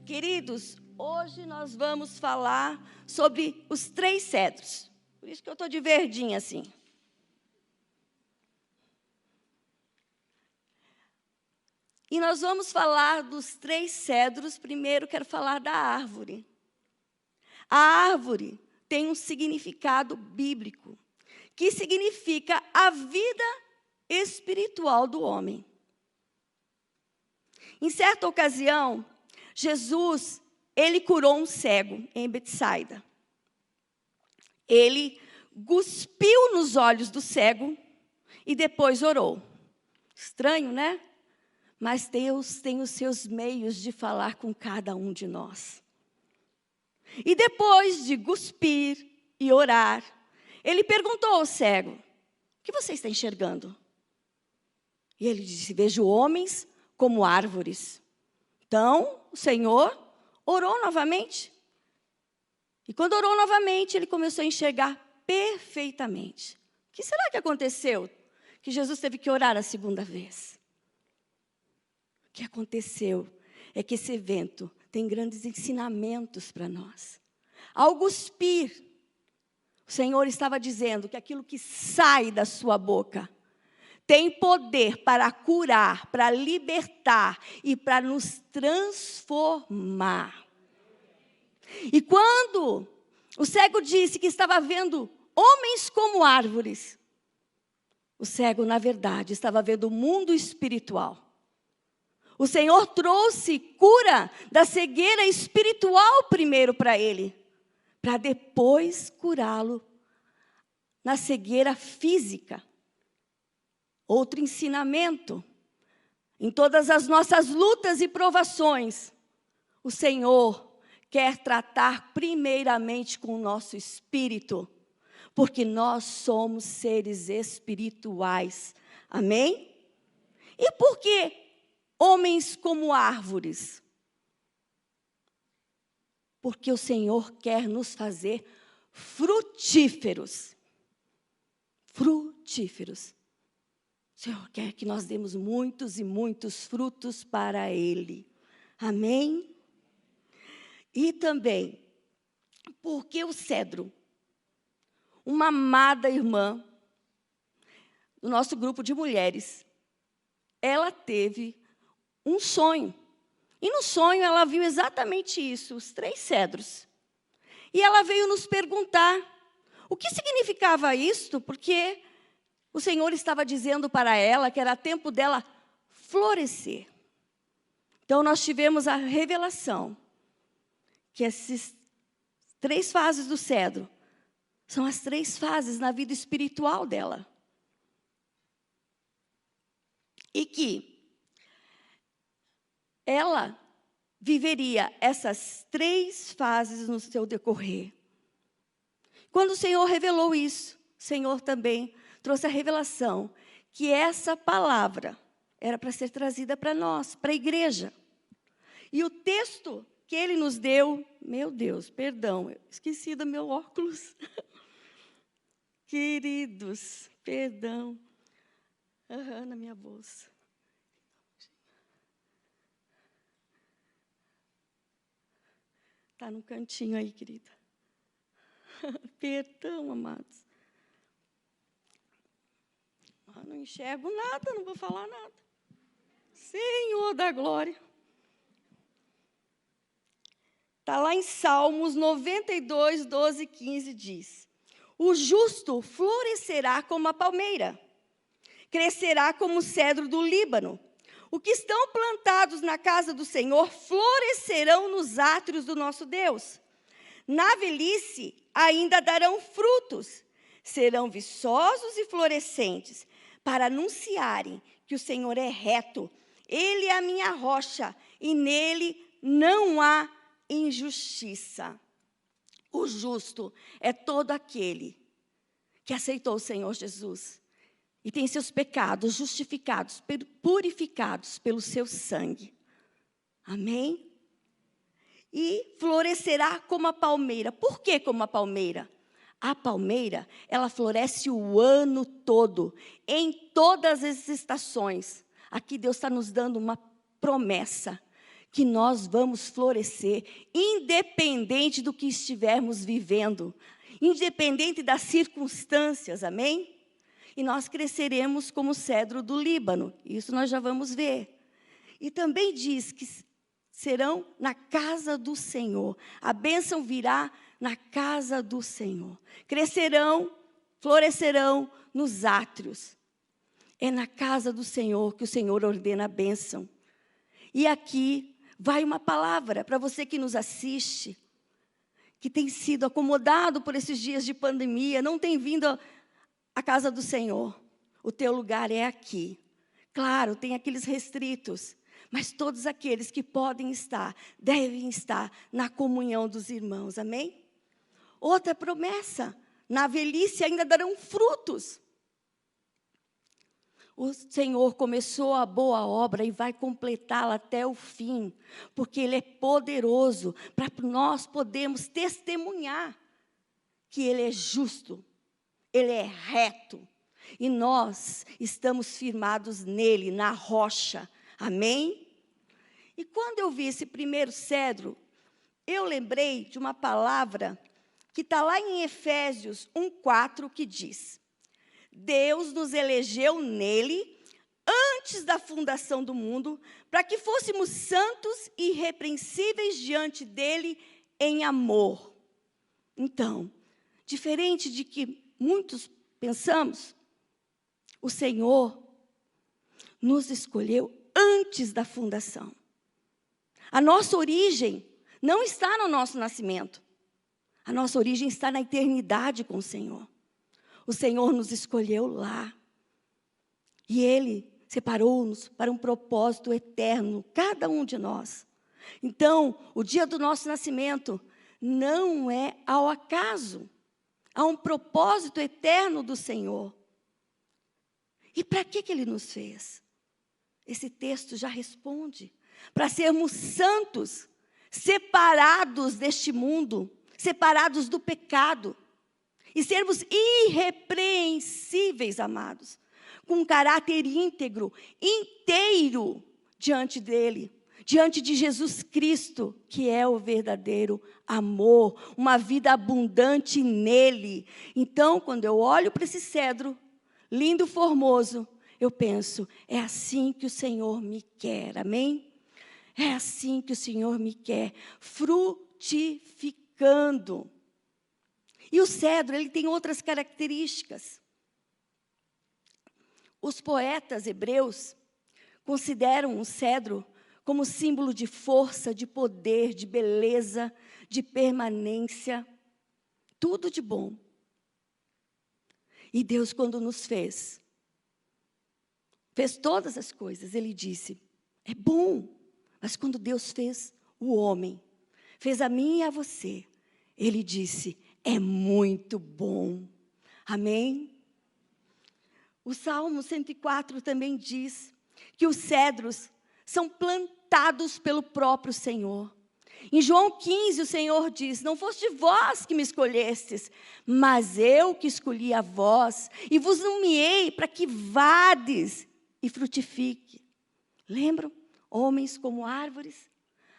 Queridos, hoje nós vamos falar sobre os 3 cedros. Por isso que eu estou de verdinha assim. E nós vamos falar dos 3 cedros. Primeiro, quero falar da árvore. A árvore tem um significado bíblico, que significa a vida espiritual do homem. Em certa ocasião, Jesus, ele curou um cego em Betsaida. Ele cuspiu nos olhos do cego e depois orou. Estranho, né? Mas Deus tem os seus meios de falar com cada um de nós. E depois de cuspir e orar, ele perguntou ao cego: o que você está enxergando? E ele disse: vejo homens como árvores. Então, o Senhor orou novamente. E quando orou novamente, ele começou a enxergar perfeitamente. O que será que aconteceu? Que Jesus teve que orar a segunda vez. O que aconteceu é que esse evento tem grandes ensinamentos para nós. Ao cuspir, o Senhor estava dizendo que aquilo que sai da sua boca tem poder para curar, para libertar e para nos transformar. E quando o cego disse que estava vendo homens como árvores, o cego, na verdade, estava vendo o mundo espiritual. O Senhor trouxe cura da cegueira espiritual primeiro para ele, para depois curá-lo na cegueira física. Outro ensinamento: em todas as nossas lutas e provações, o Senhor quer tratar primeiramente com o nosso espírito, porque nós somos seres espirituais. Amém? E por que homens como árvores? Porque o Senhor quer nos fazer frutíferos. Frutíferos. O Senhor quer que nós demos muitos e muitos frutos para Ele. Amém? E também, porque o cedro, uma amada irmã do nosso grupo de mulheres, ela teve um sonho. E no sonho ela viu exatamente isso, os 3 cedros. E ela veio nos perguntar o que significava isto, porque o Senhor estava dizendo para ela que era tempo dela florescer. Então, nós tivemos a revelação que essas 3 fases do cedro são as 3 fases na vida espiritual dela. E que ela viveria essas 3 fases no seu decorrer. Quando o Senhor revelou isso, o Senhor também trouxe a revelação que essa palavra era para ser trazida para nós, para a igreja. E o texto que ele nos deu, meu Deus, perdão, esqueci do meu óculos. Queridos, perdão. Na minha bolsa. Está no cantinho aí, querida. Perdão, amados. Não enxergo nada, não vou falar nada. Senhor da glória. Está lá em Salmos 92, 12 e 15, diz: o justo florescerá como a palmeira, crescerá como o cedro do Líbano. Os que estão plantados na casa do Senhor florescerão nos átrios do nosso Deus. Na velhice ainda darão frutos, serão viçosos e florescentes, para anunciarem que o Senhor é reto. Ele é a minha rocha, e nele não há injustiça. O justo é todo aquele que aceitou o Senhor Jesus e tem seus pecados justificados, purificados pelo seu sangue. Amém? E florescerá como a palmeira. Por que como a palmeira? A palmeira, ela floresce o ano todo, em todas as estações. Aqui Deus está nos dando uma promessa, que nós vamos florescer, independente do que estivermos vivendo, independente das circunstâncias, amém? E nós cresceremos como o cedro do Líbano, isso nós já vamos ver. E também diz que serão na casa do Senhor, a bênção virá na casa do Senhor. Crescerão, florescerão nos átrios. É na casa do Senhor que o Senhor ordena a bênção. E aqui vai uma palavra para você que nos assiste, que tem sido acomodado por esses dias de pandemia, não tem vindo à casa do Senhor. O teu lugar é aqui. Claro, tem aqueles restritos, mas todos aqueles que podem estar, devem estar na comunhão dos irmãos, amém? Outra promessa, na velhice ainda darão frutos. O Senhor começou a boa obra e vai completá-la até o fim, porque Ele é poderoso, para nós podermos testemunhar que Ele é justo, Ele é reto, e nós estamos firmados nele, na rocha, amém? E quando eu vi esse primeiro cedro, eu lembrei de uma palavra que está lá em Efésios 1:4, que diz: Deus nos elegeu nele, antes da fundação do mundo, para que fôssemos santos e irrepreensíveis diante dele em amor. Então, diferente de que muitos pensamos, o Senhor nos escolheu antes da fundação. A nossa origem não está no nosso nascimento. A nossa origem está na eternidade com o Senhor. O Senhor nos escolheu lá. E Ele separou-nos para um propósito eterno, cada um de nós. Então, o dia do nosso nascimento não é ao acaso. Há um propósito eterno do Senhor. E para que Ele nos fez? Esse texto já responde. Para sermos santos, separados deste mundo, separados do pecado. E sermos irrepreensíveis, amados, com um caráter íntegro, inteiro, diante dEle, diante de Jesus Cristo, que é o verdadeiro amor, uma vida abundante nele. Então, quando eu olho para esse cedro, lindo, formoso, eu penso, é assim que o Senhor me quer, amém? É assim que o Senhor me quer, frutificando. E o cedro, ele tem outras características. Os poetas hebreus consideram o cedro como símbolo de força, de poder, de beleza, de permanência, tudo de bom. E Deus, quando nos fez todas as coisas, Ele disse, é bom. Mas quando Deus fez o homem, fez a mim e a você, Ele disse, é muito bom. Amém? O Salmo 104 também diz que os cedros são plantados pelo próprio Senhor. Em João 15, o Senhor diz, não foste vós que me escolhestes, mas eu que escolhi a vós, e vos nomeei para que vades e frutifique. Lembram? Homens como árvores.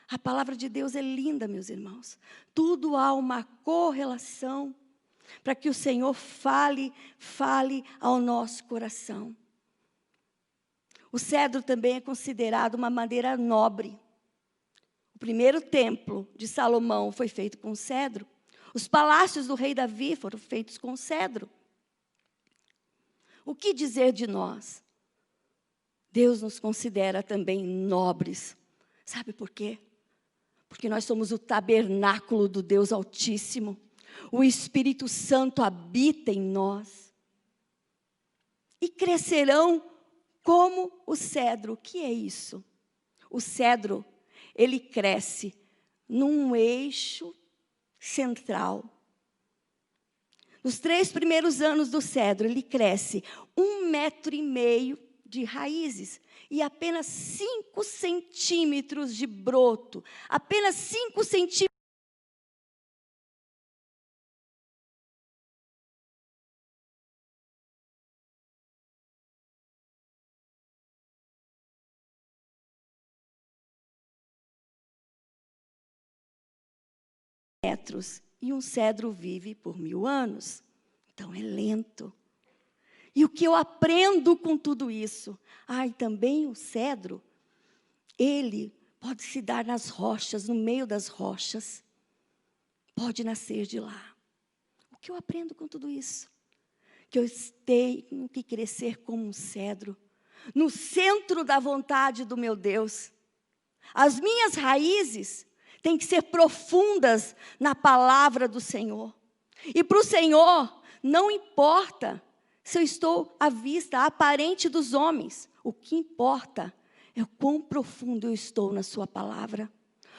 A palavra de Deus é linda, meus irmãos. Tudo há uma correlação para que o Senhor fale ao nosso coração. O cedro também é considerado uma madeira nobre. O primeiro templo de Salomão foi feito com cedro. Os palácios do rei Davi foram feitos com cedro. O que dizer de nós? Deus nos considera também nobres. Sabe por quê? Porque nós somos o tabernáculo do Deus Altíssimo. O Espírito Santo habita em nós. E crescerão como o cedro. O que é isso? O cedro, ele cresce num eixo central. Nos 3 primeiros anos do cedro, ele cresce 1,5 metro de raízes e apenas 5 centímetros de broto. Apenas 5 centímetros. metros, e um cedro vive por 1000 anos. Então é lento. E o que eu aprendo com tudo isso? E também o cedro, ele pode se dar nas rochas, no meio das rochas. Pode nascer de lá. O que eu aprendo com tudo isso? Que eu tenho que crescer como um cedro, no centro da vontade do meu Deus. As minhas raízes têm que ser profundas na palavra do Senhor. E para o Senhor, não importa se eu estou à vista, aparente dos homens. O que importa é o quão profundo eu estou na sua palavra.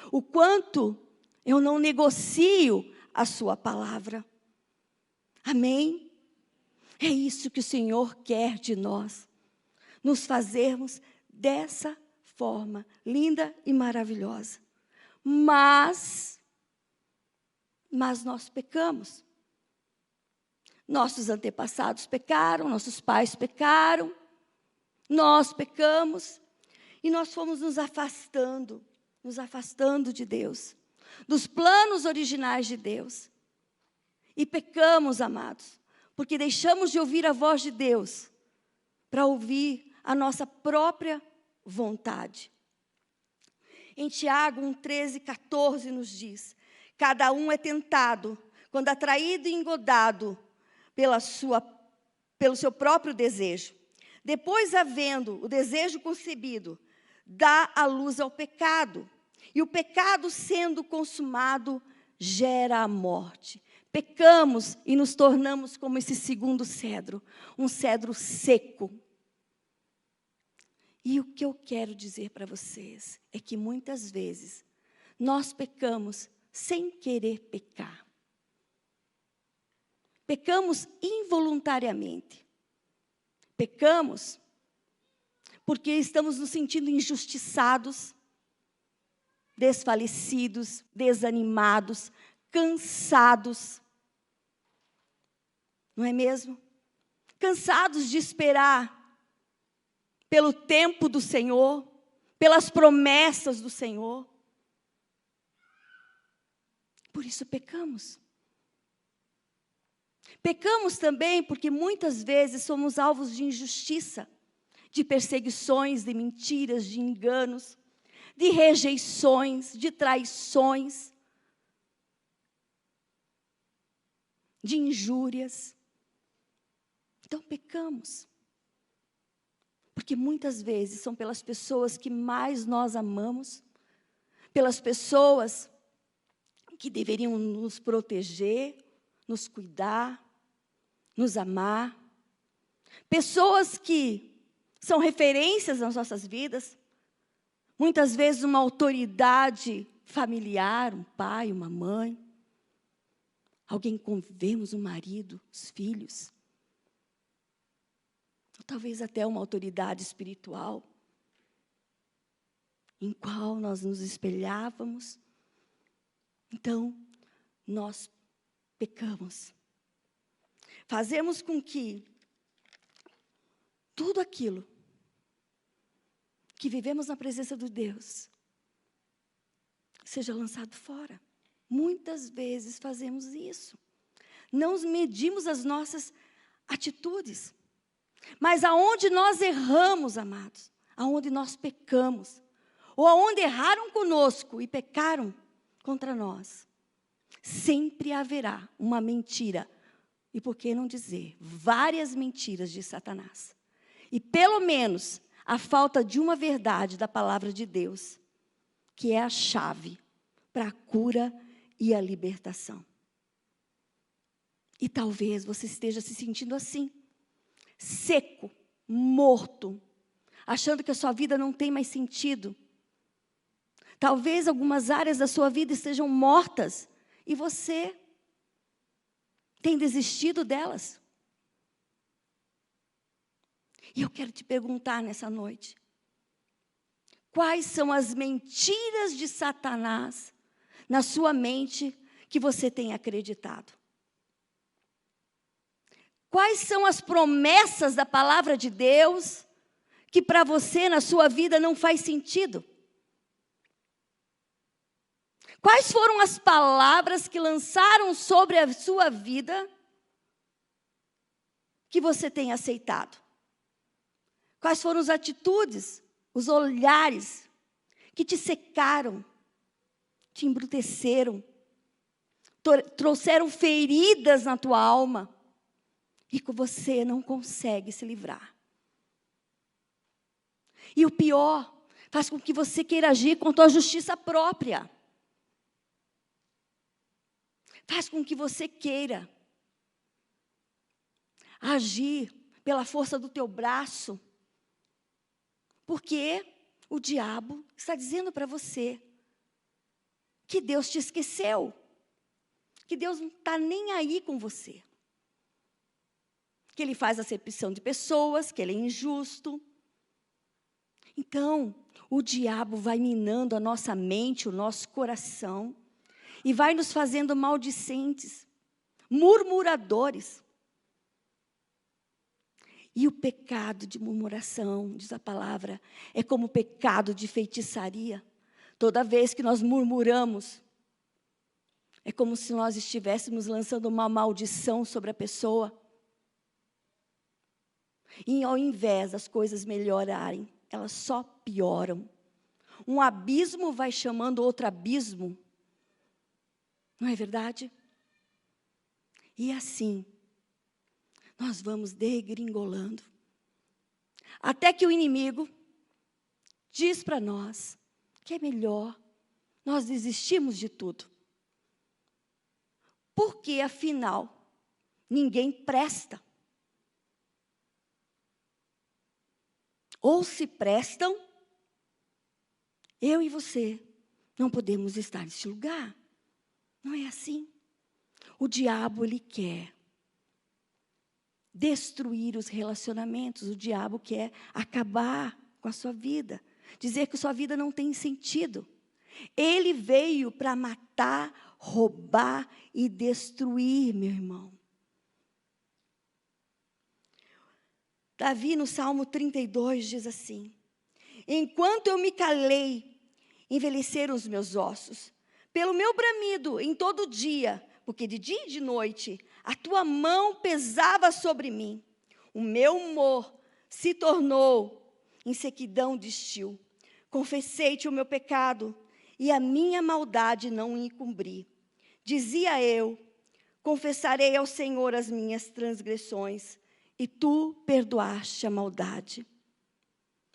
O quanto eu não negocio a sua palavra. Amém? É isso que o Senhor quer de nós. Nos fazermos dessa forma linda e maravilhosa. Mas nós pecamos. Nossos antepassados pecaram, nossos pais pecaram, nós pecamos, e nós fomos nos afastando de Deus, dos planos originais de Deus. E pecamos, amados, porque deixamos de ouvir a voz de Deus, para ouvir a nossa própria vontade. Em Tiago 1:13-14 nos diz: cada um é tentado, quando atraído e engodado pelo seu próprio desejo. Depois, havendo o desejo concebido, dá a luz ao pecado. E o pecado, sendo consumado, gera a morte. Pecamos e nos tornamos como esse segundo cedro, um cedro seco. E o que eu quero dizer para vocês é que muitas vezes nós pecamos sem querer pecar. Pecamos involuntariamente. Pecamos porque estamos nos sentindo injustiçados, desfalecidos, desanimados, cansados. Não é mesmo? Cansados de esperar pelo tempo do Senhor, pelas promessas do Senhor. Por isso pecamos. Pecamos também porque muitas vezes somos alvos de injustiça, de perseguições, de mentiras, de enganos, de rejeições, de traições, de injúrias. Então pecamos. Porque muitas vezes são pelas pessoas que mais nós amamos, pelas pessoas que deveriam nos proteger, nos cuidar, nos amar. Pessoas que são referências nas nossas vidas. Muitas vezes uma autoridade familiar, um pai, uma mãe. Alguém com vemos, um marido, os filhos. Ou talvez até uma autoridade espiritual, em qual nós nos espelhávamos. Então, nós pecamos. Fazemos com que tudo aquilo que vivemos na presença de Deus seja lançado fora. Muitas vezes fazemos isso. Não medimos as nossas atitudes. Mas aonde nós erramos, amados, aonde nós pecamos, ou aonde erraram conosco e pecaram contra nós, sempre haverá uma mentira, e por que não dizer, várias mentiras de Satanás. E pelo menos a falta de uma verdade da palavra de Deus, que é a chave para a cura e a libertação. E talvez você esteja se sentindo assim, seco, morto, achando que a sua vida não tem mais sentido. Talvez algumas áreas da sua vida estejam mortas e você tem desistido delas. E eu quero te perguntar nessa noite, quais são as mentiras de Satanás na sua mente que você tem acreditado? Quais são as promessas da palavra de Deus que para você, na sua vida, não faz sentido? Quais foram as palavras que lançaram sobre a sua vida que você tem aceitado? Quais foram as atitudes, os olhares que te secaram, te embruteceram, trouxeram feridas na tua alma e que você não consegue se livrar? E o pior, faz com que você queira agir com a tua justiça própria. Faz com que você queira agir pela força do teu braço. Porque o diabo está dizendo para você que Deus te esqueceu. Que Deus não está nem aí com você. Que Ele faz acepção de pessoas, que Ele é injusto. Então, o diabo vai minando a nossa mente, o nosso coração, e vai nos fazendo maldicentes, murmuradores. E o pecado de murmuração, diz a palavra, é como o pecado de feitiçaria. Toda vez que nós murmuramos, é como se nós estivéssemos lançando uma maldição sobre a pessoa. E ao invés das coisas melhorarem, elas só pioram. Um abismo vai chamando outro abismo. Não é verdade? E assim, nós vamos degringolando. Até que o inimigo diz para nós que é melhor nós desistirmos de tudo. Porque, afinal, ninguém presta. Ou se prestam, eu e você não podemos estar nesse lugar. Não é assim? O diabo, ele quer destruir os relacionamentos. O diabo quer acabar com a sua vida. Dizer que sua vida não tem sentido. Ele veio para matar, roubar e destruir, meu irmão. Davi, no Salmo 32, diz assim: enquanto eu me calei, envelheceram os meus ossos. Pelo meu bramido, em todo dia, porque de dia e de noite, a tua mão pesava sobre mim. O meu humor se tornou em sequidão de estio. Confessei-te o meu pecado, e a minha maldade não encobri. Dizia eu, confessarei ao Senhor as minhas transgressões, e tu perdoaste a maldade.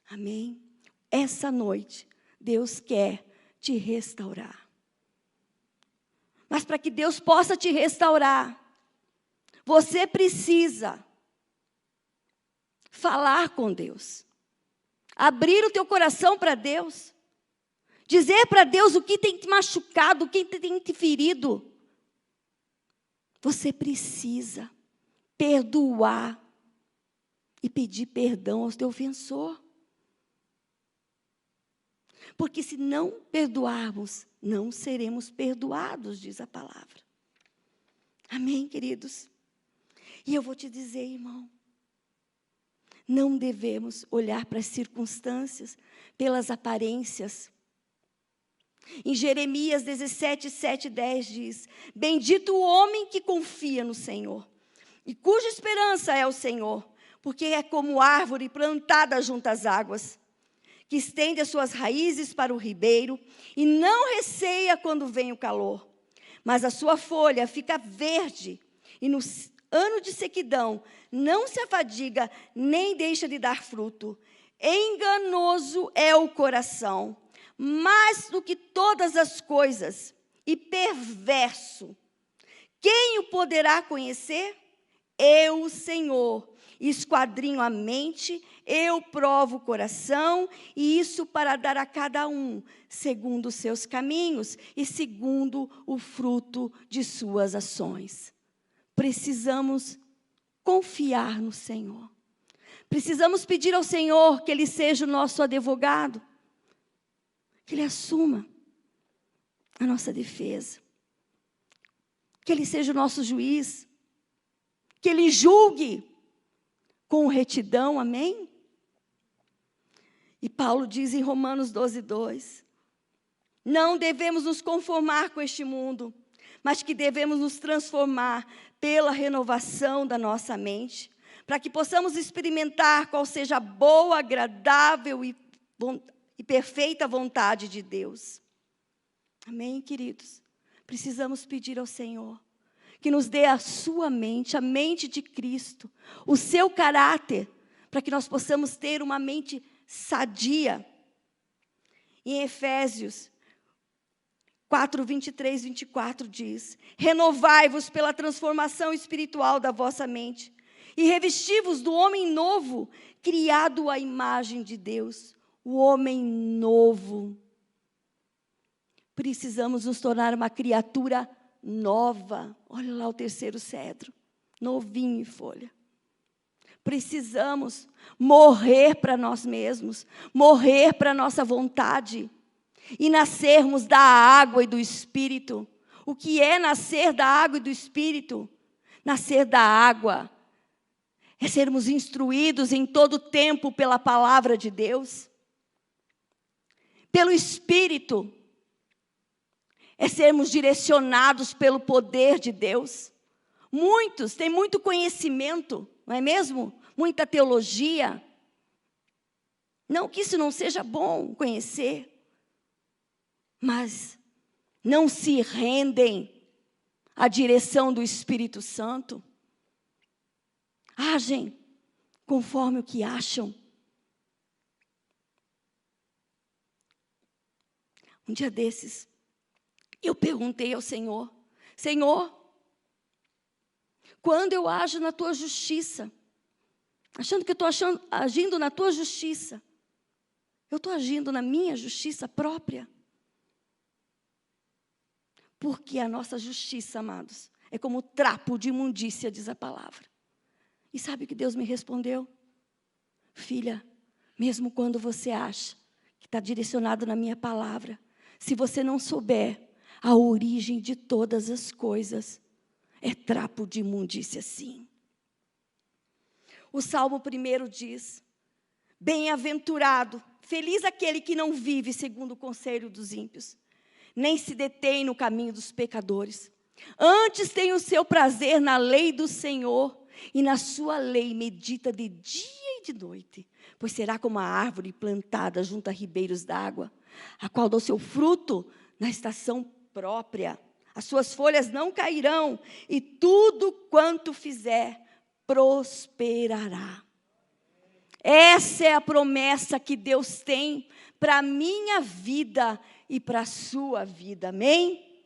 Amém? Essa noite, Deus quer te restaurar. Mas para que Deus possa te restaurar, você precisa falar com Deus. Abrir o teu coração para Deus. Dizer para Deus o que tem te machucado, o que tem te ferido. Você precisa perdoar e pedir perdão ao teu ofensor. Porque se não perdoarmos, não seremos perdoados, diz a palavra. Amém, queridos? E eu vou te dizer, irmão, não devemos olhar para as circunstâncias, pelas aparências. Em Jeremias 17, 7, 10 diz: bendito o homem que confia no Senhor, e cuja esperança é o Senhor, porque é como árvore plantada junto às águas, que estende as suas raízes para o ribeiro, e não receia quando vem o calor. Mas a sua folha fica verde, e no ano de sequidão não se afadiga, nem deixa de dar fruto. Enganoso é o coração, mais do que todas as coisas, e perverso. Quem o poderá conhecer? Eu, o Senhor, esquadrinho a mente, eu provo o coração, e isso para dar a cada um, segundo os seus caminhos e segundo o fruto de suas ações. Precisamos confiar no Senhor. Precisamos pedir ao Senhor que Ele seja o nosso advogado, que Ele assuma a nossa defesa, que Ele seja o nosso juiz, que Ele julgue com retidão, amém? E Paulo diz em Romanos 12, 2, Não devemos nos conformar com este mundo, mas que devemos nos transformar pela renovação da nossa mente, para que possamos experimentar qual seja a boa, agradável e perfeita vontade de Deus. Amém, queridos? Precisamos pedir ao Senhor que nos dê a sua mente, a mente de Cristo, o seu caráter, para que nós possamos ter uma mente sadia. Em Efésios 4, 23, 24 diz: renovai-vos pela transformação espiritual da vossa mente, e revesti-vos do homem novo, criado à imagem de Deus. O homem novo. Precisamos nos tornar uma criatura nova. Olha lá o terceiro cedro, novinho em folha. Precisamos morrer para nós mesmos, morrer para a nossa vontade e nascermos da água e do Espírito. O que é nascer da água e do Espírito? Nascer da água é sermos instruídos em todo tempo pela palavra de Deus. Pelo Espírito é sermos direcionados pelo poder de Deus. Muitos têm muito conhecimento, não é mesmo? Muita teologia. Não que isso não seja bom conhecer, mas não se rendem à direção do Espírito Santo. Agem conforme o que acham. Um dia desses, eu perguntei ao Senhor: Senhor, quando eu ajo na tua justiça, achando que eu estou agindo na tua justiça, eu estou agindo na minha justiça própria? Porque a nossa justiça, amados, é como trapo de imundícia, diz a palavra. E sabe o que Deus me respondeu? Filha, mesmo quando você acha que está direcionado na minha palavra, se você não souber a origem de todas as coisas, é trapo de imundícia, sim. O Salmo 1 diz: bem-aventurado, feliz aquele que não vive segundo o conselho dos ímpios, nem se detém no caminho dos pecadores. Antes tem o seu prazer na lei do Senhor, e na sua lei medita de dia e de noite. Pois será como a árvore plantada junto a ribeiros d'água, a qual dá o seu fruto na estação própria. As suas folhas não cairão, e tudo quanto fizer prosperará. Essa é a promessa que Deus tem para a minha vida e para a sua vida, amém?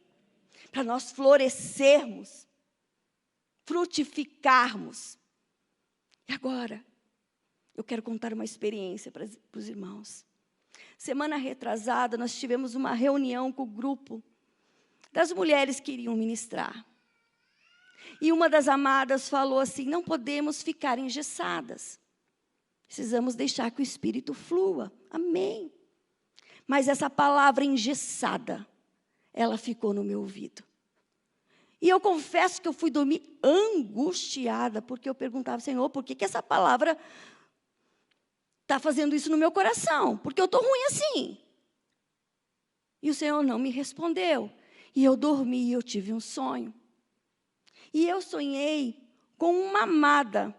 Para nós florescermos, frutificarmos. E agora, eu quero contar uma experiência para os irmãos. Semana retrasada, nós tivemos uma reunião com o grupo das mulheres que iriam ministrar. E uma das amadas falou assim: não podemos ficar engessadas. Precisamos deixar que o Espírito flua. Amém. Mas essa palavra engessada, ela ficou no meu ouvido. E eu confesso que eu fui dormir angustiada, porque eu perguntava: Senhor, por que essa palavra está fazendo isso no meu coração? Porque eu estou ruim assim. E o Senhor não me respondeu. E eu dormi e eu tive um sonho. E eu sonhei com uma amada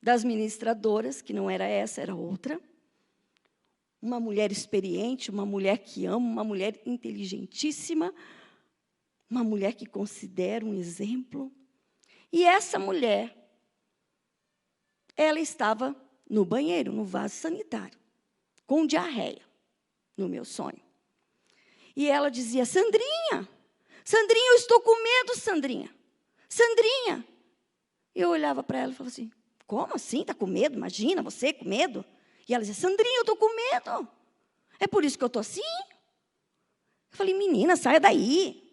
das ministradoras, que não era essa, era outra. Uma mulher experiente, uma mulher que amo, uma mulher inteligentíssima, uma mulher que considero um exemplo. E essa mulher, ela estava no banheiro, no vaso sanitário, com diarreia, no meu sonho. E ela dizia: Sandrinha, Sandrinha, eu estou com medo, Sandrinha. Sandrinha. Eu olhava para ela e falava assim: como assim? Está com medo? Imagina, você com medo? E ela dizia: Sandrinha, eu estou com medo. É por isso que eu estou assim? Eu falei: menina, saia daí.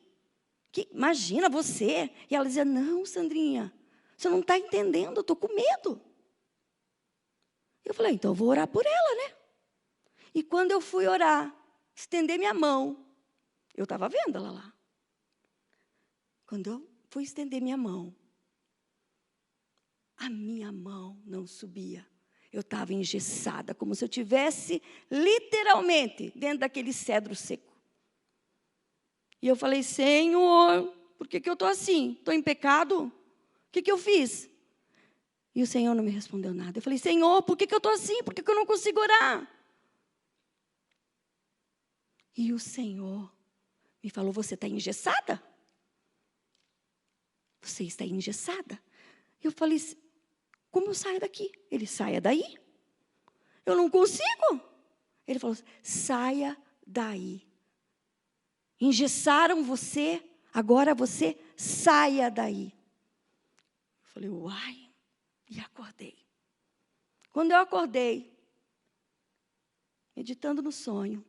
Imagina você. E ela dizia: não, Sandrinha, você não está entendendo, eu estou com medo. Eu falei: então eu vou orar por ela, né? E quando eu fui orar, estender minha mão, eu estava vendo ela lá. Quando eu fui estender minha mão, a minha mão não subia. Eu estava engessada, como se eu tivesse literalmente dentro daquele cedro seco. E eu falei, Senhor, por que eu estou assim? Estou em pecado? O que eu fiz? E o Senhor não me respondeu nada. Eu falei, Senhor, por que eu estou assim? Por que eu não consigo orar? E o Senhor me falou, você está engessada? Você está engessada? Eu falei, como eu saio daqui? Ele, saia daí. Eu não consigo. Ele falou, saia daí. Engessaram você, agora você saia daí. Eu falei, uai, e acordei. Quando eu acordei, meditando no sonho,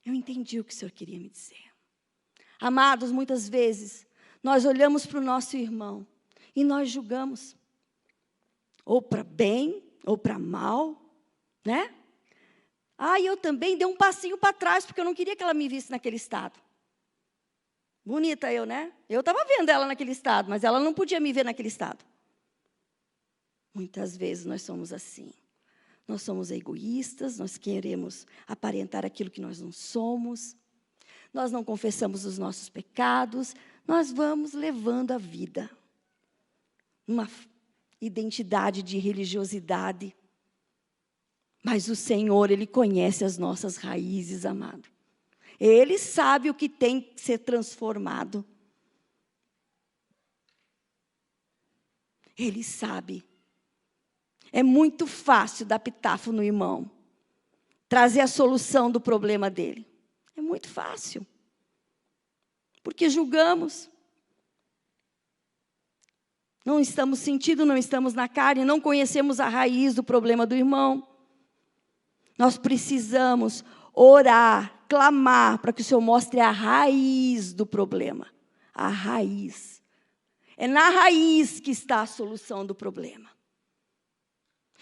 eu entendi o que o Senhor queria me dizer. Amados, muitas vezes, nós olhamos para o nosso irmão e nós julgamos. Ou para bem, ou para mal, né? Eu também dei um passinho para trás, porque eu não queria que ela me visse naquele estado. Bonita eu, né? Eu estava vendo ela naquele estado, mas ela não podia me ver naquele estado. Muitas vezes nós somos assim. Nós somos egoístas, nós queremos aparentar aquilo que nós não somos. Nós não confessamos os nossos pecados. Nós vamos levando a vida. Uma identidade de religiosidade. Mas o Senhor, Ele conhece as nossas raízes, amado. Ele sabe o que tem que ser transformado. Ele sabe. É muito fácil dar pitaco no irmão. Trazer a solução do problema dele. É muito fácil. Porque julgamos. Não estamos sentindo, não estamos na carne, não conhecemos a raiz do problema do irmão. Nós precisamos orar, clamar, para que o Senhor mostre a raiz do problema. A raiz. É na raiz que está a solução do problema.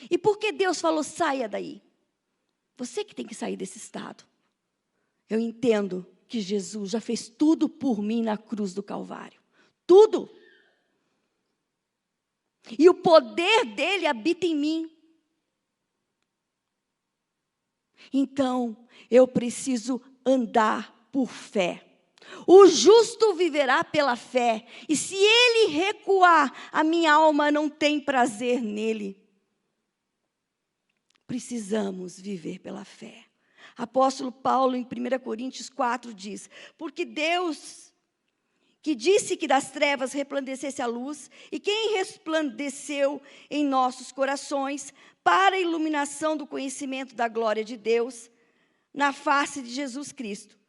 E por que Deus falou, saia daí? Você que tem que sair desse estado. Eu entendo que Jesus já fez tudo por mim na cruz do Calvário. Tudo. E o poder dele habita em mim. Então, eu preciso andar por fé. O justo viverá pela fé. E se ele recuar, a minha alma não tem prazer nele. Precisamos viver pela fé. Apóstolo Paulo, em 1 Coríntios 4, diz, porque Deus, que disse que das trevas resplandecesse a luz, e quem resplandeceu em nossos corações, para a iluminação do conhecimento da glória de Deus, na face de Jesus Cristo.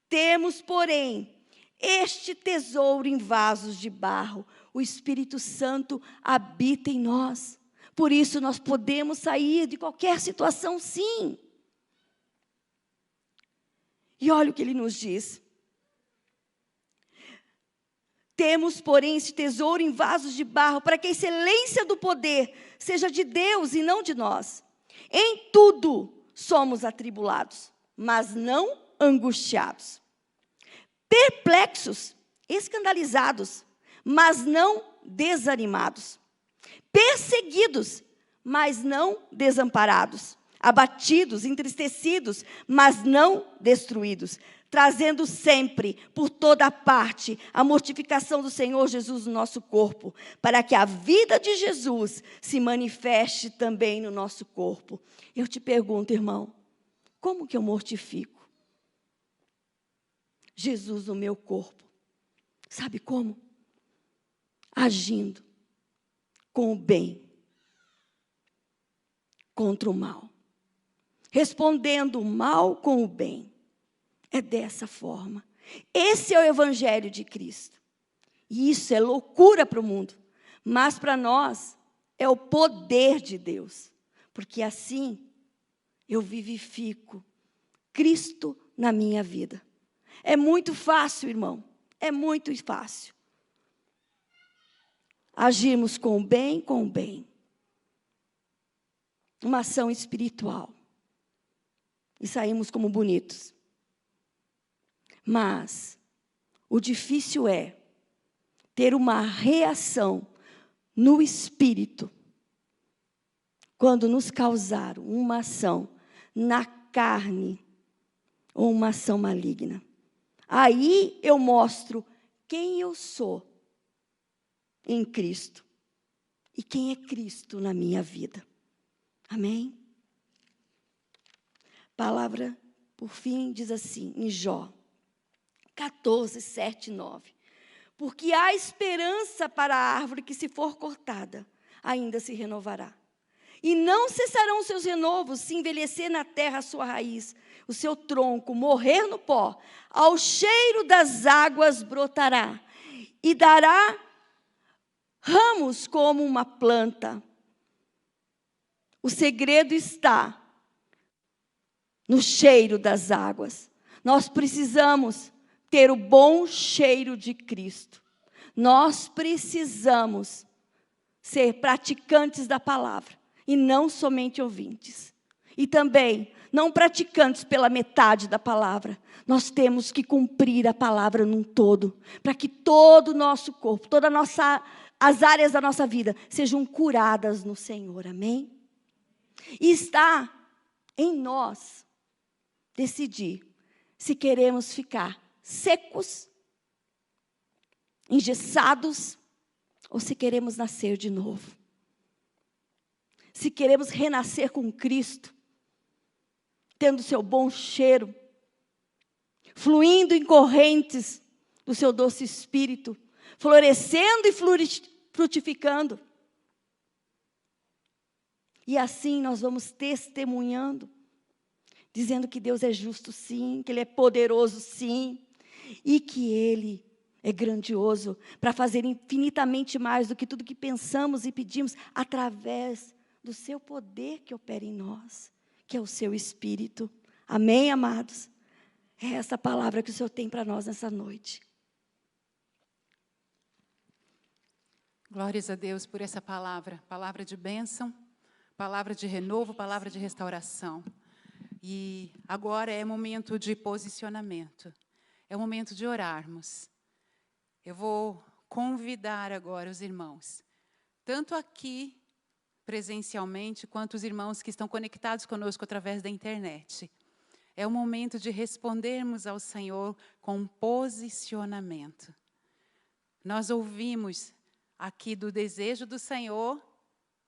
Temos, porém, este tesouro em vasos de barro, o Espírito Santo habita em nós. Por isso, nós podemos sair de qualquer situação, sim. E olha o que ele nos diz. Temos, porém, esse tesouro em vasos de barro, para que a excelência do poder seja de Deus e não de nós. Em tudo somos atribulados, mas não angustiados. Perplexos, escandalizados, mas não desanimados. Perseguidos, mas não desamparados. Abatidos, entristecidos, mas não destruídos. Trazendo sempre, por toda parte, a mortificação do Senhor Jesus no nosso corpo, para que a vida de Jesus se manifeste também no nosso corpo. Eu te pergunto, irmão, como que eu mortifico Jesus no meu corpo? Sabe como? Agindo com o bem contra o mal. Respondendo o mal com o bem. É dessa forma. Esse é o Evangelho de Cristo. E isso é loucura para o mundo. Mas para nós é o poder de Deus. Porque assim eu vivifico Cristo na minha vida. É muito fácil, irmão. É muito fácil. Agirmos com o bem, com o bem. Uma ação espiritual. E saímos como bonitos. Mas o difícil é ter uma reação no espírito quando nos causaram uma ação na carne ou uma ação maligna. Aí eu mostro quem eu sou em Cristo e quem é Cristo na minha vida. Amém? Palavra, por fim, diz assim, em Jó 14, 7 e 9. Porque há esperança para a árvore que, se for cortada, ainda se renovará. E não cessarão seus renovos, se envelhecer na terra a sua raiz, o seu tronco morrer no pó, ao cheiro das águas brotará, e dará ramos como uma planta. O segredo está no cheiro das águas. Nós precisamos ter o bom cheiro de Cristo. Nós precisamos ser praticantes da palavra e não somente ouvintes. E também não praticantes pela metade da palavra. Nós temos que cumprir a palavra num todo, para que todo o nosso corpo, as áreas da nossa vida sejam curadas no Senhor. Amém? E está em nós decidir se queremos ficar secos, engessados, ou se queremos nascer de novo. Se queremos renascer com Cristo, tendo seu bom cheiro, fluindo em correntes do seu doce Espírito, florescendo e frutificando. E assim nós vamos testemunhando, dizendo que Deus é justo sim, que Ele é poderoso sim, e que Ele é grandioso para fazer infinitamente mais do que tudo que pensamos e pedimos, através do seu poder que opera em nós, que é o seu Espírito. Amém, amados? É essa palavra que o Senhor tem para nós nessa noite. Glórias a Deus por essa palavra, palavra de bênção, palavra de renovo, palavra de restauração. E agora é momento de posicionamento, é momento de orarmos. Eu vou convidar agora os irmãos, tanto aqui presencialmente, quanto os irmãos que estão conectados conosco através da internet. É o momento de respondermos ao Senhor com posicionamento. Nós ouvimos aqui do desejo do Senhor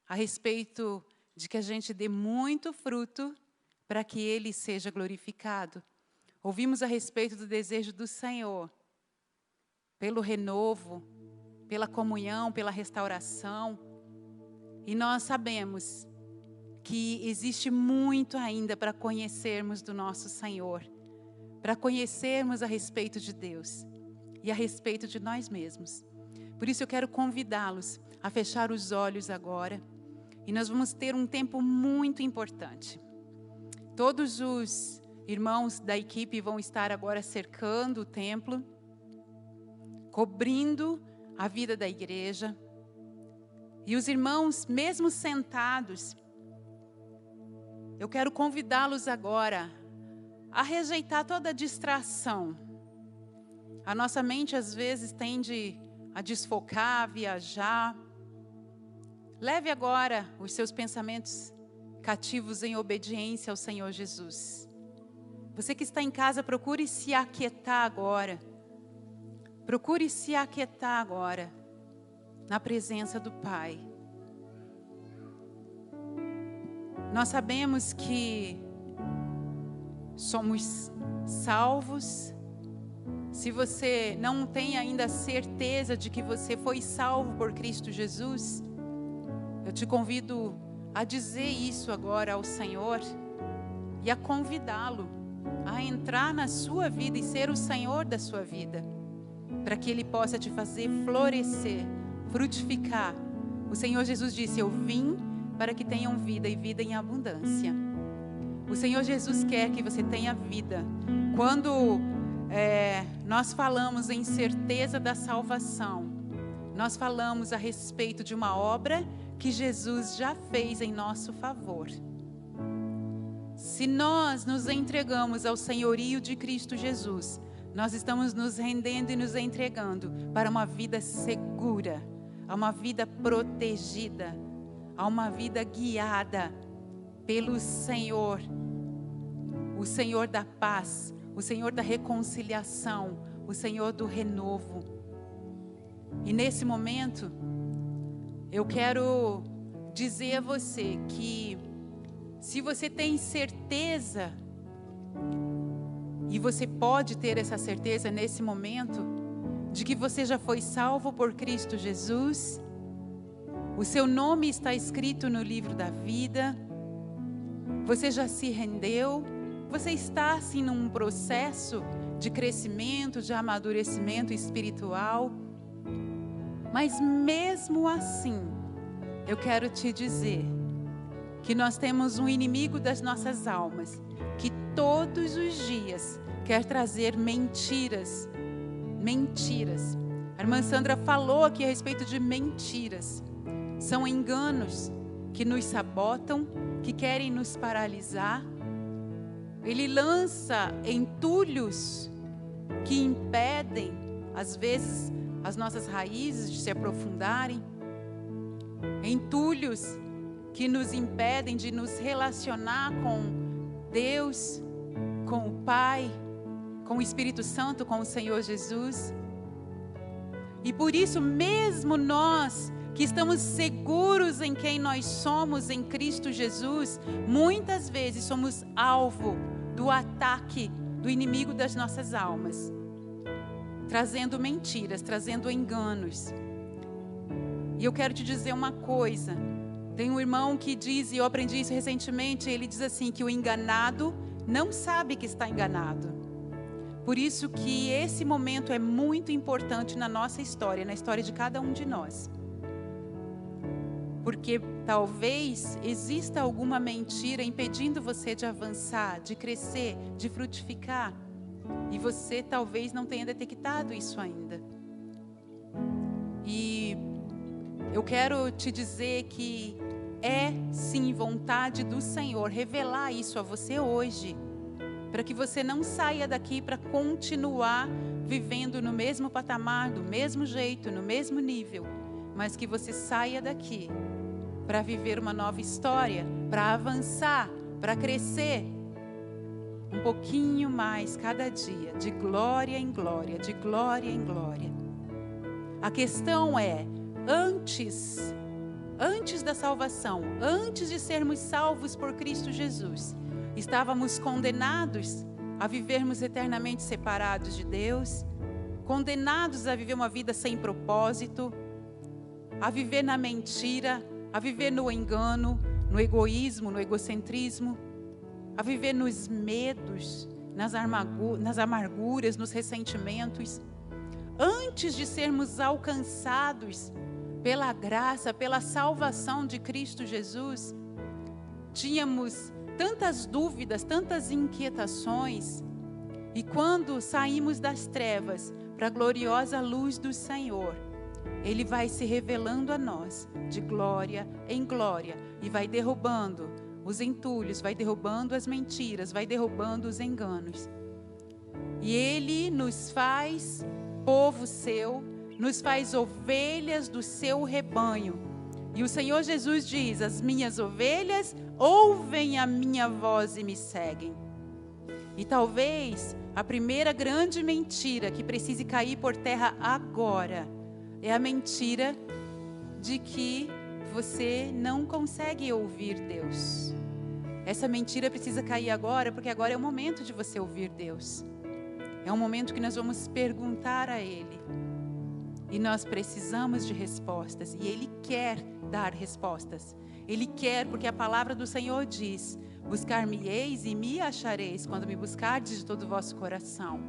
a respeito de que a gente dê muito fruto para que Ele seja glorificado. Ouvimos a respeito do desejo do Senhor pelo renovo, pela comunhão, pela restauração. E nós sabemos que existe muito ainda para conhecermos do nosso Senhor, para conhecermos a respeito de Deus e a respeito de nós mesmos. Por isso eu quero convidá-los a fechar os olhos agora e nós vamos ter um tempo muito importante. Todos os irmãos da equipe vão estar agora cercando o templo, cobrindo a vida da igreja. E os irmãos, mesmo sentados, eu quero convidá-los agora a rejeitar toda distração. A nossa mente, às vezes, tende a desfocar, a viajar. Leve agora os seus pensamentos cativos em obediência ao Senhor Jesus. Você que está em casa, procure se aquietar agora. Procure se aquietar agora, na presença do Pai. Nós sabemos que somos salvos. Se você não tem ainda certeza de que você foi salvo por Cristo Jesus, eu te convido a dizer isso agora ao Senhor e a convidá-lo a entrar na sua vida e ser o Senhor da sua vida, para que Ele possa te fazer florescer, frutificar. O Senhor Jesus disse: eu vim para que tenham vida e vida em abundância. O Senhor Jesus quer que você tenha vida. Quando nós falamos em certeza da salvação, nós falamos a respeito de uma obra que Jesus já fez em nosso favor. Se nós nos entregamos ao senhorio de Cristo Jesus, nós estamos nos rendendo e nos entregando para uma vida segura, a uma vida protegida, a uma vida guiada pelo Senhor, o Senhor da paz, o Senhor da reconciliação, o Senhor do renovo. E nesse momento, eu quero dizer a você que se você tem certeza, e você pode ter essa certeza nesse momento, de que você já foi salvo por Cristo Jesus, o seu nome está escrito no livro da vida, você já se rendeu, você está assim num processo de crescimento, de amadurecimento espiritual, mas mesmo assim, eu quero te dizer que nós temos um inimigo das nossas almas, que todos os dias quer trazer mentiras. Mentiras. A irmã Sandra falou aqui a respeito de mentiras. São enganos que nos sabotam, que querem nos paralisar. Ele lança entulhos que impedem, às vezes, as nossas raízes de se aprofundarem. Entulhos que nos impedem de nos relacionar com Deus, com o Pai, com o Espírito Santo, com o Senhor Jesus. E por isso mesmo nós que estamos seguros em quem nós somos em Cristo Jesus, muitas vezes somos alvo do ataque do inimigo das nossas almas, trazendo mentiras, trazendo enganos. E eu quero te dizer uma coisa, tem um irmão que diz, e eu aprendi isso recentemente, ele diz assim, que o enganado não sabe que está enganado. Por isso que esse momento é muito importante na nossa história, na história de cada um de nós. Porque talvez exista alguma mentira impedindo você de avançar, de crescer, de frutificar. E você talvez não tenha detectado isso ainda. E eu quero te dizer que é sim vontade do Senhor revelar isso a você hoje, para que você não saia daqui para continuar vivendo no mesmo patamar, do mesmo jeito, no mesmo nível, mas que você saia daqui para viver uma nova história, para avançar, para crescer um pouquinho mais cada dia, de glória em glória, de glória em glória. A questão é, antes da salvação, antes de sermos salvos por Cristo Jesus, estávamos condenados a vivermos eternamente separados de Deus, condenados a viver uma vida sem propósito, a viver na mentira, a viver no engano, no egoísmo, no egocentrismo, a viver nos medos, nas amarguras, nos ressentimentos. Antes de sermos alcançados pela graça, pela salvação de Cristo Jesus, tínhamos tantas dúvidas, tantas inquietações, e quando saímos das trevas para a gloriosa luz do Senhor, Ele vai se revelando a nós de glória em glória e vai derrubando os entulhos, vai derrubando as mentiras, vai derrubando os enganos. E Ele nos faz povo seu, nos faz ovelhas do seu rebanho. E o Senhor Jesus diz, as minhas ovelhas ouvem a minha voz e me seguem. E talvez a primeira grande mentira que precise cair por terra agora é a mentira de que você não consegue ouvir Deus. Essa mentira precisa cair agora, porque agora é o momento de você ouvir Deus. É um momento que nós vamos perguntar a Ele. E nós precisamos de respostas. E Ele quer dar respostas. Ele quer, porque a palavra do Senhor diz, buscar-me-eis e me achareis, quando me buscardes de todo o vosso coração.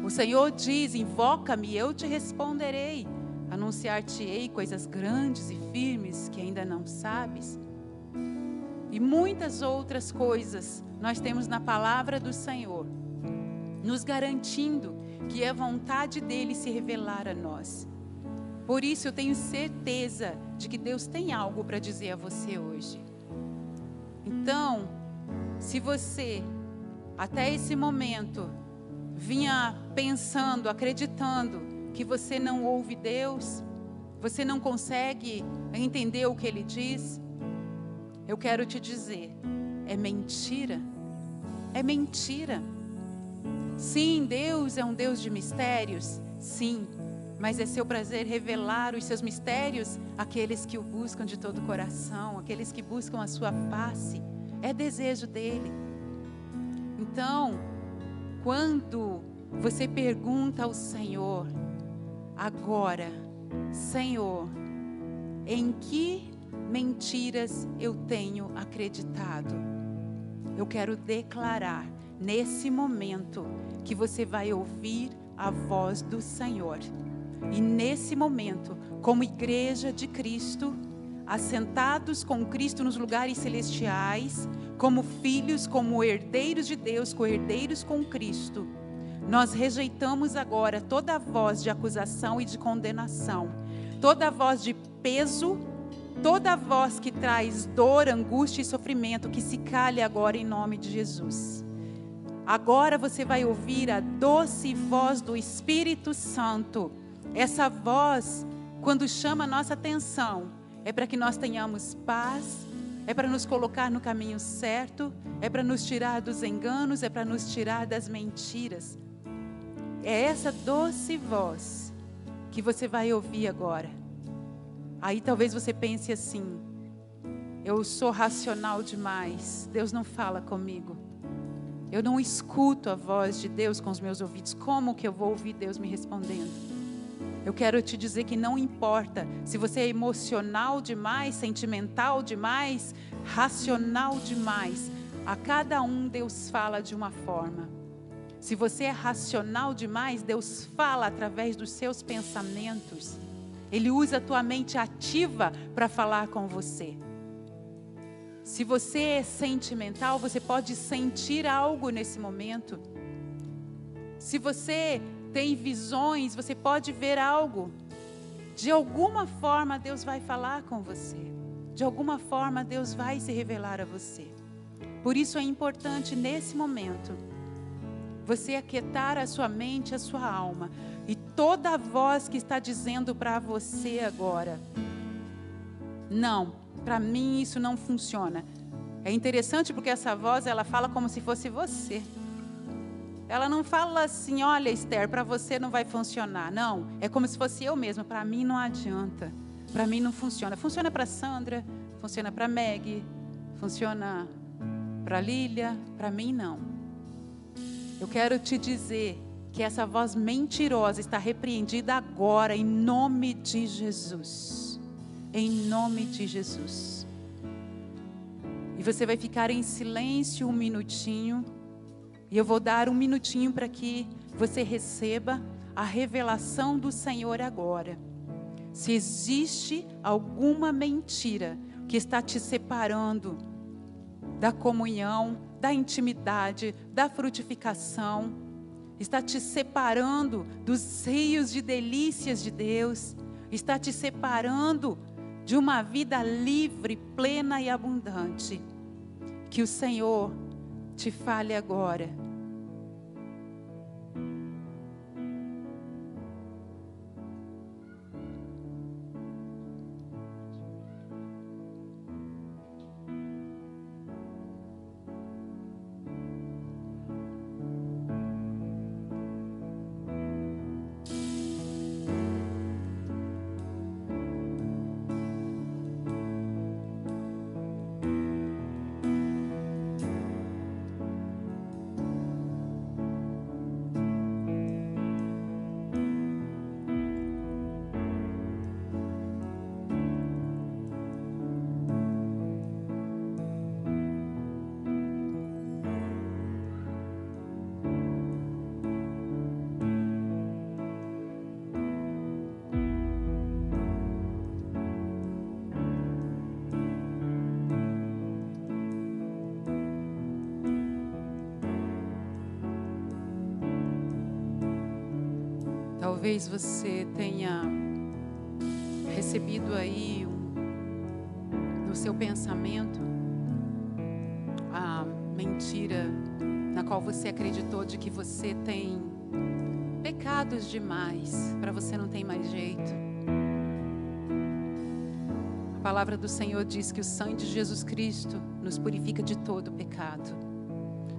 O Senhor diz, invoca-me e eu te responderei. Anunciar-te-ei coisas grandes e firmes que ainda não sabes. E muitas outras coisas nós temos na palavra do Senhor, nos garantindo que é vontade dEle se revelar a nós. Por isso eu tenho certeza de que Deus tem algo para dizer a você hoje. Então, se você até esse momento vinha pensando, acreditando que você não ouve Deus, você não consegue entender o que ele diz, eu quero te dizer, é mentira. É mentira. Sim, Deus é um Deus de mistérios, sim, mas é seu prazer revelar os seus mistérios àqueles que o buscam de todo o coração, aqueles que buscam a sua face, é desejo dele. Então, quando você pergunta ao Senhor, agora, Senhor, em que mentiras eu tenho acreditado? Eu quero declarar nesse momento que você vai ouvir a voz do Senhor. E nesse momento, como igreja de Cristo, assentados com Cristo nos lugares celestiais, como filhos, como herdeiros de Deus, co-herdeiros com Cristo, nós rejeitamos agora toda voz de acusação e de condenação, toda voz de peso, toda voz que traz dor, angústia e sofrimento, que se cale agora em nome de Jesus. Agora você vai ouvir a doce voz do Espírito Santo. Essa voz, quando chama a nossa atenção, é para que nós tenhamos paz, é para nos colocar no caminho certo, é para nos tirar dos enganos, é para nos tirar das mentiras. É essa doce voz que você vai ouvir agora. Aí talvez você pense assim, eu sou racional demais, Deus não fala comigo. Eu não escuto a voz de Deus com os meus ouvidos. Como que eu vou ouvir Deus me respondendo? Eu quero te dizer que não importa se você é emocional demais, sentimental demais, racional demais. A cada um Deus fala de uma forma. Se você é racional demais, Deus fala através dos seus pensamentos. Ele usa a tua mente ativa para falar com você. Se você é sentimental, você pode sentir algo nesse momento. Se você tem visões, você pode ver algo. De alguma forma, Deus vai falar com você. De alguma forma, Deus vai se revelar a você. Por isso é importante, nesse momento, você aquietar a sua mente, a sua alma. E toda a voz que está dizendo para você agora, não, para mim isso não funciona. É interessante porque essa voz, ela fala como se fosse você. Ela não fala assim, olha Esther, para você não vai funcionar. Não, é como se fosse eu mesma. Para mim não adianta, para mim não funciona. Funciona para Sandra, funciona para Meg, funciona para Lília, para mim não. Eu quero te dizer que essa voz mentirosa está repreendida agora em nome de Jesus. Em nome de Jesus. E você vai ficar em silêncio um minutinho. E eu vou dar um minutinho para que você receba a revelação do Senhor agora. Se existe alguma mentira que está te separando da comunhão, da intimidade, da frutificação, está te separando dos rios de delícias de Deus, está te separando de uma vida livre, plena e abundante. Que o Senhor te fale agora. Talvez você tenha recebido aí no seu pensamento a mentira na qual você acreditou de que você tem pecados demais, para você não tem mais jeito. A palavra do Senhor diz que o sangue de Jesus Cristo nos purifica de todo pecado.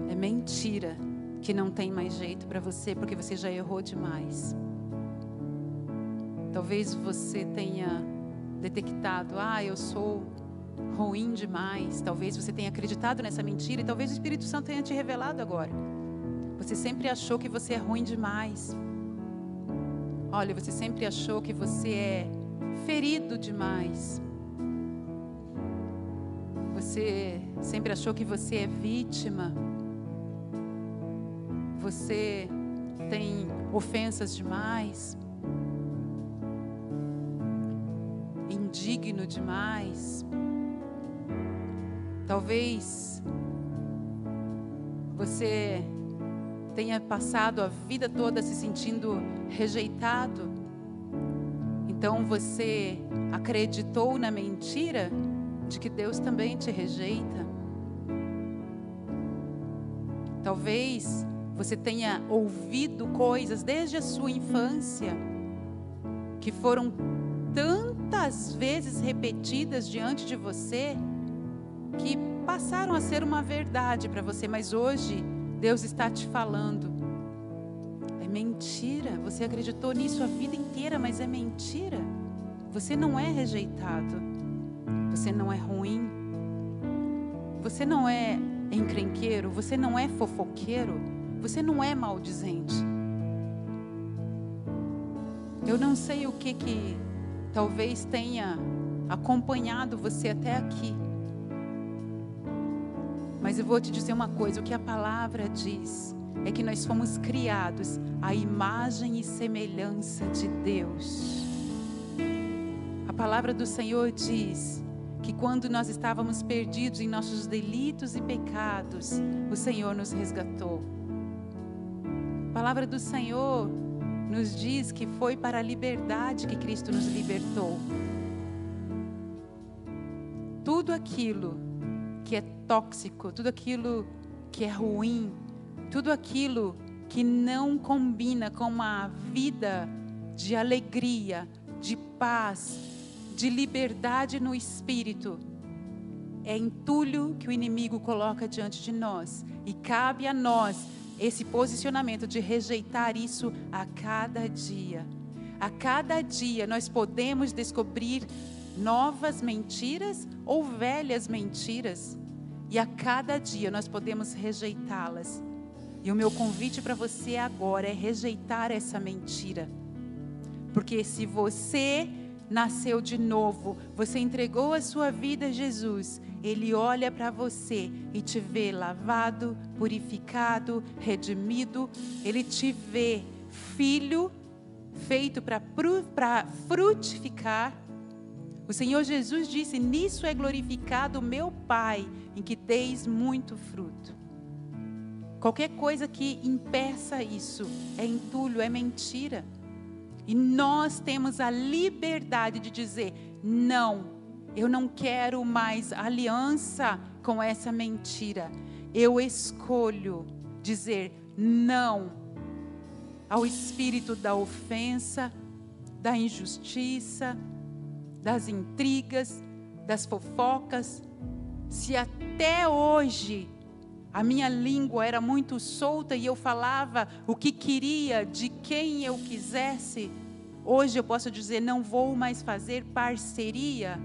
É mentira que não tem mais jeito para você, porque você já errou demais. Talvez você tenha detectado, eu sou ruim demais. Talvez você tenha acreditado nessa mentira e talvez o Espírito Santo tenha te revelado agora. Você sempre achou que você é ruim demais. Olha, você sempre achou que você é ferido demais. Você sempre achou que você é vítima. Você tem ofensas demais. Indigno demais. Talvez você tenha passado a vida toda se sentindo rejeitado. Então você acreditou na mentira de que Deus também te rejeita. Talvez você tenha ouvido coisas desde a sua infância que foram tantas vezes repetidas diante de você que passaram a ser uma verdade para você, mas hoje Deus está te falando. É mentira, você acreditou nisso a vida inteira, mas é mentira. Você não é rejeitado, você não é ruim, você não é encrenqueiro, você não é fofoqueiro, você não é maldizente. Eu não sei o que talvez tenha acompanhado você até aqui, mas eu vou te dizer uma coisa, o que a palavra diz é que nós fomos criados à imagem e semelhança de Deus. A palavra do Senhor diz que quando nós estávamos perdidos em nossos delitos e pecados, o Senhor nos resgatou. A palavra do Senhor nos diz que foi para a liberdade que Cristo nos libertou. Tudo aquilo que é tóxico, tudo aquilo que é ruim, tudo aquilo que não combina com uma vida de alegria, de paz, de liberdade no espírito, é entulho que o inimigo coloca diante de nós, e cabe a nós esse posicionamento de rejeitar isso a cada dia. A cada dia nós podemos descobrir novas mentiras ou velhas mentiras, e a cada dia nós podemos rejeitá-las. E o meu convite para você agora é rejeitar essa mentira, porque se você nasceu de novo, você entregou a sua vida a Jesus, Ele olha para você e te vê lavado, purificado, redimido. Ele te vê filho, feito para frutificar. O Senhor Jesus disse: nisso é glorificado o meu Pai, em que deis muito fruto. Qualquer coisa que impeça isso é entulho, é mentira. E nós temos a liberdade de dizer: não, eu não quero mais aliança com essa mentira. Eu escolho dizer não ao espírito da ofensa, da injustiça, das intrigas, das fofocas. Se até hoje a minha língua era muito solta e eu falava o que queria, de quem eu quisesse, hoje eu posso dizer: não vou mais fazer parceria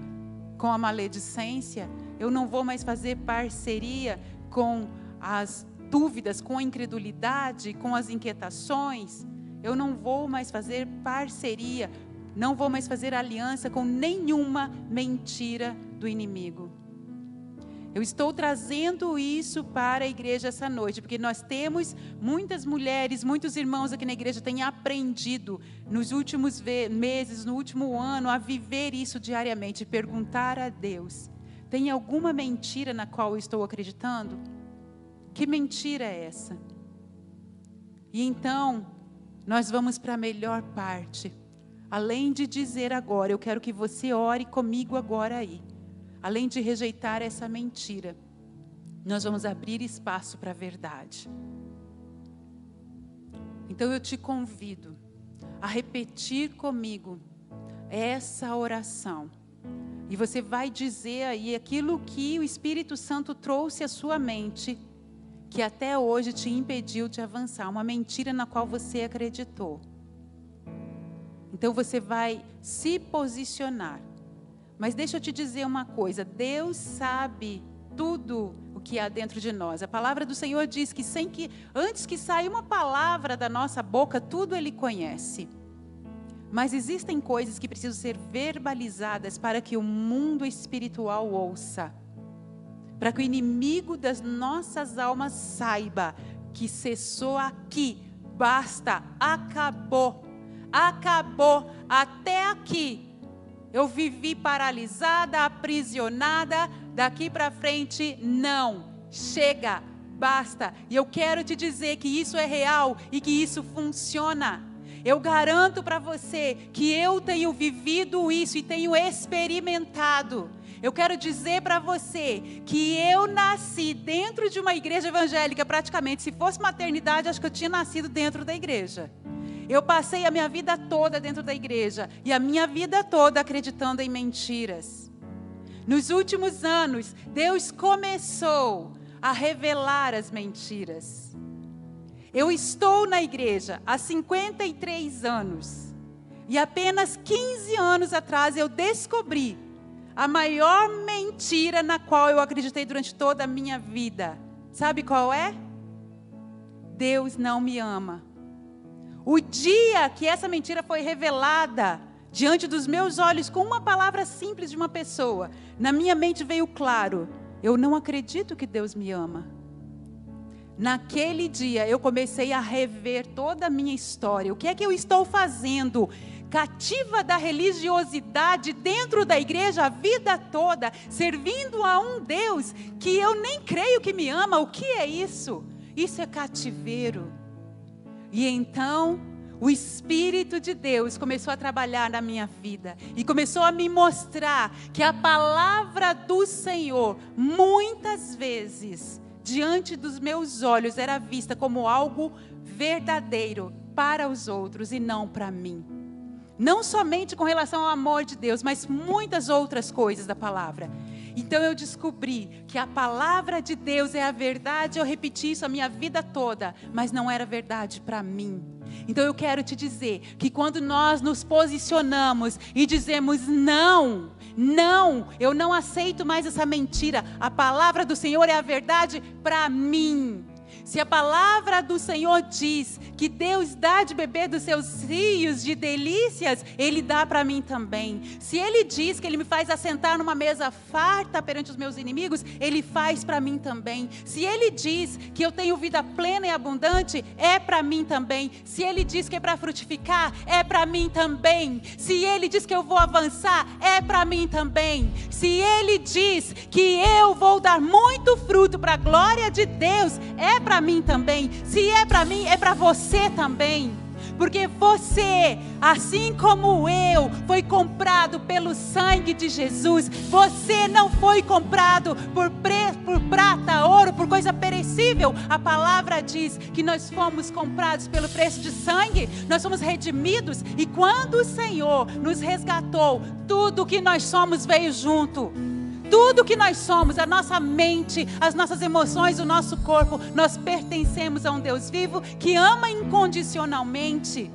com a maledicência, eu não vou mais fazer parceria com as dúvidas, com a incredulidade, com as inquietações. Eu não vou mais fazer parceria, não vou mais fazer aliança com nenhuma mentira do inimigo. Eu estou trazendo isso para a igreja essa noite, porque nós temos muitas mulheres, muitos irmãos aqui na igreja têm aprendido nos últimos meses, no último ano, a viver isso diariamente, perguntar a Deus: tem alguma mentira na qual eu estou acreditando? Que mentira é essa? E então, nós vamos para a melhor parte. Além de dizer agora, eu quero que você ore comigo agora aí. Além de rejeitar essa mentira, nós vamos abrir espaço para a verdade. Então eu te convido a repetir comigo essa oração. E você vai dizer aí aquilo que o Espírito Santo trouxe à sua mente, que até hoje te impediu de avançar, uma mentira na qual você acreditou. Então você vai se posicionar. Mas deixa eu te dizer uma coisa, Deus sabe tudo o que há dentro de nós. A palavra do Senhor diz que antes que saia uma palavra da nossa boca, tudo Ele conhece. Mas existem coisas que precisam ser verbalizadas para que o mundo espiritual ouça. Para que o inimigo das nossas almas saiba que cessou aqui, basta, acabou, acabou, até aqui. Eu vivi paralisada, aprisionada, daqui para frente, não, chega, basta. E eu quero te dizer que isso é real e que isso funciona. Eu garanto para você que eu tenho vivido isso e tenho experimentado. Eu quero dizer para você que eu nasci dentro de uma igreja evangélica, praticamente. Se fosse maternidade, acho que eu tinha nascido dentro da igreja. Eu passei a minha vida toda dentro da igreja e a minha vida toda acreditando em mentiras. Nos últimos anos, Deus começou a revelar as mentiras. Eu estou na igreja há 53 anos e apenas 15 anos atrás eu descobri a maior mentira na qual eu acreditei durante toda a minha vida. Sabe qual é? Deus não me ama. O dia que essa mentira foi revelada diante dos meus olhos com uma palavra simples de uma pessoa, na minha mente veio claro, eu não acredito que Deus me ama. Naquele dia eu comecei a rever toda a minha história. O que é que eu estou fazendo? Cativa da religiosidade dentro da igreja a vida toda, servindo a um Deus que eu nem creio que me ama. O que é isso? Isso é cativeiro. E então o Espírito de Deus começou a trabalhar na minha vida e começou a me mostrar que a palavra do Senhor, muitas vezes, diante dos meus olhos, era vista como algo verdadeiro para os outros e não para mim. Não somente com relação ao amor de Deus, mas muitas outras coisas da palavra. Então eu descobri que a palavra de Deus é a verdade. Eu repeti isso a minha vida toda, mas não era verdade para mim. Então eu quero te dizer que quando nós nos posicionamos e dizemos não, eu não aceito mais essa mentira. A palavra do Senhor é a verdade para mim. Se a palavra do Senhor diz que Deus dá de beber dos seus rios de delícias, Ele dá para mim também. Se Ele diz que Ele me faz assentar numa mesa farta perante os meus inimigos, Ele faz para mim também. Se Ele diz que eu tenho vida plena e abundante, é para mim também. Se Ele diz que é para frutificar, é para mim também. Se Ele diz que eu vou avançar, é para mim também. Se Ele diz que eu vou dar muito fruto para a glória de Deus, é para mim também. Se é para mim, é para você também. Porque você, assim como eu, foi comprado pelo sangue de Jesus. Você não foi comprado por prata, ouro, por coisa perecível. A palavra diz que nós fomos comprados pelo preço de sangue. Nós somos redimidos. E quando o Senhor nos resgatou, tudo que nós somos veio junto. Tudo que nós somos, a nossa mente, as nossas emoções, o nosso corpo, nós pertencemos a um Deus vivo que ama incondicionalmente.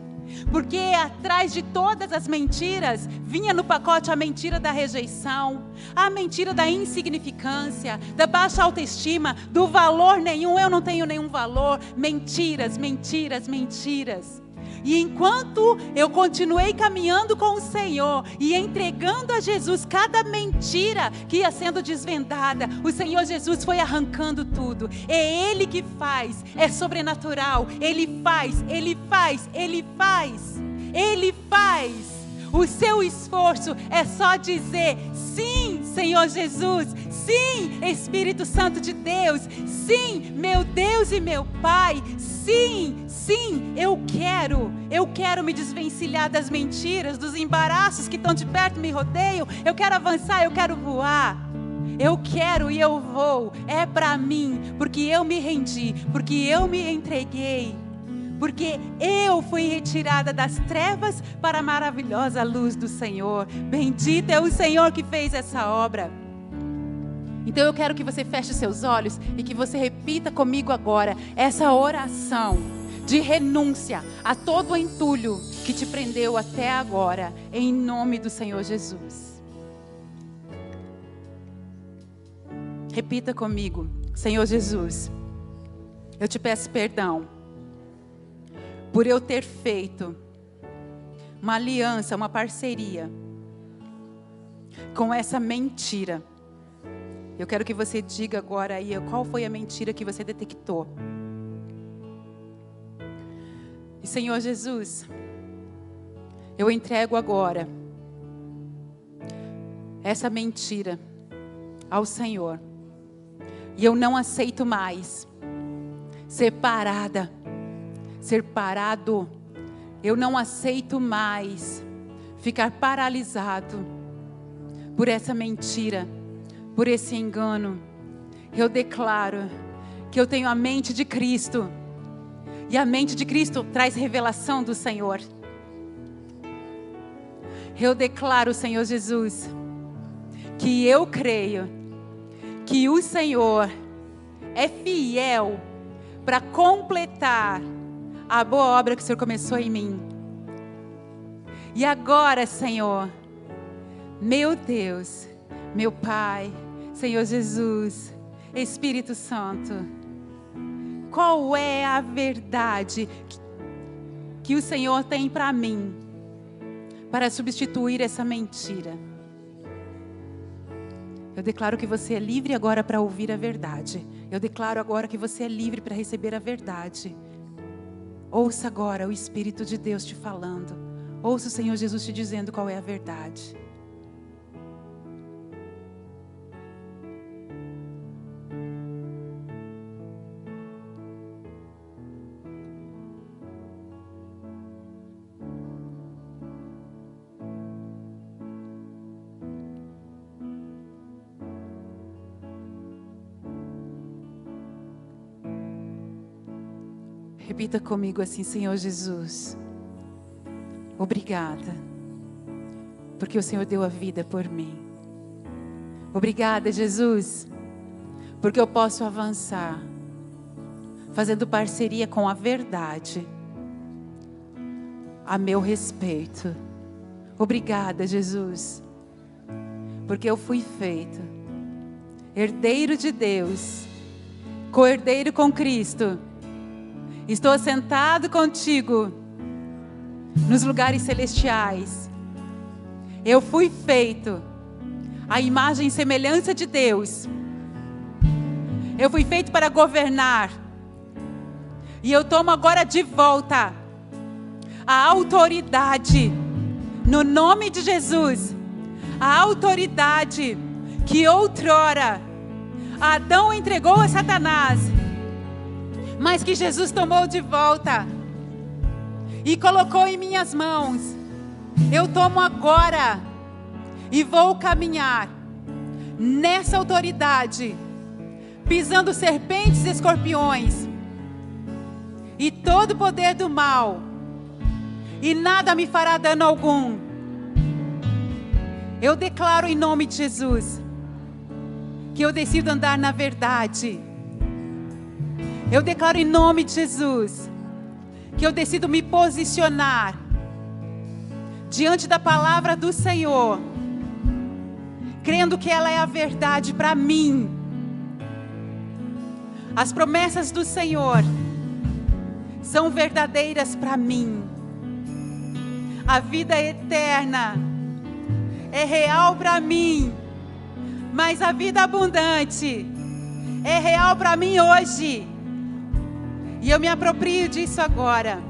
Porque atrás de todas as mentiras, vinha no pacote a mentira da rejeição, a mentira da insignificância, da baixa autoestima, do valor nenhum, eu não tenho nenhum valor. Mentiras, mentiras, mentiras. E enquanto eu continuei caminhando com o Senhor e entregando a Jesus cada mentira que ia sendo desvendada, o Senhor Jesus foi arrancando tudo. É Ele que faz, é sobrenatural. Ele faz, Ele faz, Ele faz, Ele faz. O seu esforço é só dizer sim, Senhor Jesus, sim, Espírito Santo de Deus, sim, meu Deus e meu Pai, sim, sim, eu quero me desvencilhar das mentiras, dos embaraços que estão de perto, me rodeiam, eu quero avançar, eu quero voar. Eu quero e eu vou, é para mim, porque eu me rendi, porque eu me entreguei, porque eu fui retirada das trevas para a maravilhosa luz do Senhor. Bendito é o Senhor que fez essa obra. Então eu quero que você feche seus olhos e que você repita comigo agora essa oração de renúncia a todo o entulho que te prendeu até agora, em nome do Senhor Jesus. Repita comigo: Senhor Jesus, eu te peço perdão por eu ter feito uma aliança, uma parceria com essa mentira. Eu quero que você diga agora aí qual foi a mentira que você detectou. E Senhor Jesus, eu entrego agora essa mentira ao Senhor. E eu não aceito mais ser parado. Eu não aceito mais ficar paralisado por essa mentira, por esse engano. Eu declaro que eu tenho a mente de Cristo. E a mente de Cristo traz revelação do Senhor. Eu declaro, Senhor Jesus, que eu creio que o Senhor é fiel para completar a boa obra que o Senhor começou em mim. E agora, Senhor, meu Deus, meu Pai, Senhor Jesus, Espírito Santo, qual é a verdade que o Senhor tem para mim, para substituir essa mentira? Eu declaro que você é livre agora para ouvir a verdade. Eu declaro agora que você é livre para receber a verdade. Ouça agora o Espírito de Deus te falando. Ouça o Senhor Jesus te dizendo qual é a verdade. Repita comigo assim: Senhor Jesus, obrigada, porque o Senhor deu a vida por mim. Obrigada, Jesus, porque eu posso avançar, fazendo parceria com a verdade, a meu respeito. Obrigada, Jesus, porque eu fui feito herdeiro de Deus, co-herdeiro com Cristo. Estou sentado contigo nos lugares celestiais. Eu fui feito à imagem e semelhança de Deus. Eu fui feito para governar. E eu tomo agora de volta a autoridade, no nome de Jesus. A autoridade que outrora Adão entregou a Satanás, mas que Jesus tomou de volta e colocou em minhas mãos. Eu tomo agora e vou caminhar nessa autoridade, pisando serpentes e escorpiões e todo o poder do mal, e nada me fará dano algum. Eu declaro em nome de Jesus que eu decido andar na verdade. Eu declaro em nome de Jesus que eu decido me posicionar diante da palavra do Senhor, crendo que ela é a verdade para mim. As promessas do Senhor são verdadeiras para mim. A vida eterna é real para mim, mas a vida abundante é real para mim hoje. E eu me aproprio disso agora,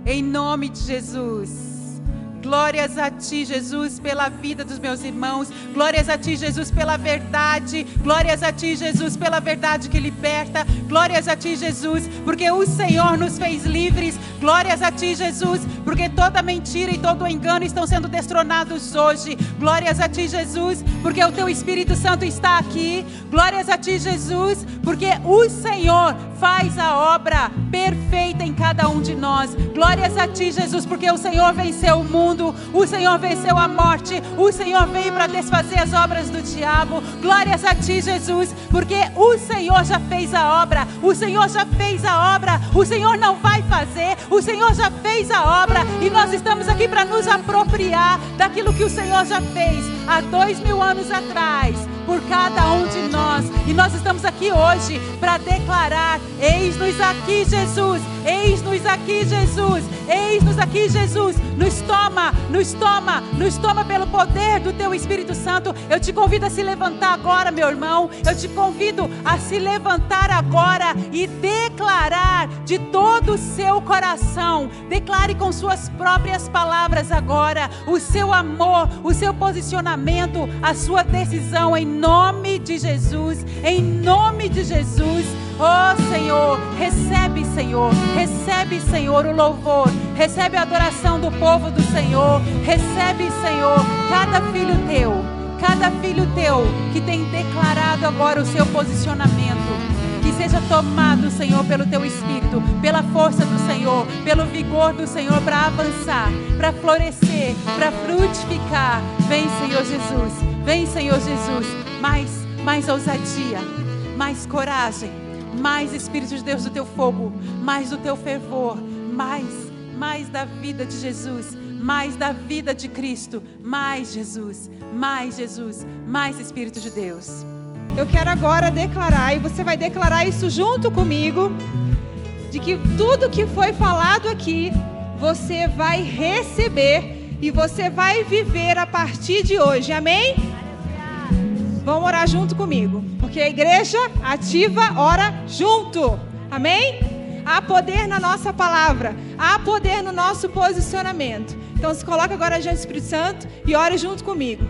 em nome de Jesus. Glórias a Ti, Jesus, pela vida dos meus irmãos. Glórias a Ti, Jesus, pela verdade. Glórias a Ti, Jesus, pela verdade que liberta. Glórias a Ti, Jesus, porque o Senhor nos fez livres. Glórias a Ti, Jesus, porque toda mentira e todo engano estão sendo destronados hoje. Glórias a Ti, Jesus, porque o Teu Espírito Santo está aqui. Glórias a Ti, Jesus, porque o Senhor faz a obra perfeita em cada um de nós. Glórias a Ti, Jesus, porque o Senhor venceu o mundo, o Senhor venceu a morte, o Senhor veio para desfazer as obras do diabo. Glórias a Ti, Jesus, porque o Senhor já fez a obra, o Senhor já fez a obra, o Senhor não vai fazer, o Senhor já fez a obra, e nós estamos aqui para nos apropriar daquilo que o Senhor já fez há 2000 anos atrás, por cada um de nós. E nós estamos aqui hoje para declarar: eis-nos aqui, Jesus, eis-nos aqui, Jesus, eis-nos aqui, Jesus. Nos toma, nos toma, nos toma pelo poder do Teu Espírito Santo. Eu te convido a se levantar agora, meu irmão. Eu te convido a se levantar agora e declarar de todo o seu coração. Declare com suas próprias palavras agora o seu amor, o seu posicionamento, a sua decisão, em nome de Jesus, em nome de Jesus. Oh Senhor, recebe, Senhor, o louvor, recebe a adoração do povo do Senhor, recebe, Senhor, cada filho Teu que tem declarado agora o seu posicionamento. Que seja tomado, Senhor, pelo Teu Espírito, pela força do Senhor, pelo vigor do Senhor, para avançar, para florescer, para frutificar. Vem, Senhor Jesus, vem, Senhor Jesus, mais ousadia, mais coragem, mais Espírito de Deus do Teu fogo, mais do Teu fervor, mais da vida de Jesus, mais da vida de Cristo, mais Jesus, mais Espírito de Deus. Eu quero agora declarar, e você vai declarar isso junto comigo, de que tudo que foi falado aqui, você vai receber e você vai viver a partir de hoje, amém? Vamos orar junto comigo, porque a igreja ativa ora junto, amém? Há poder na nossa palavra, há poder no nosso posicionamento. Então se coloca agora diante do Espírito Santo e ore junto comigo.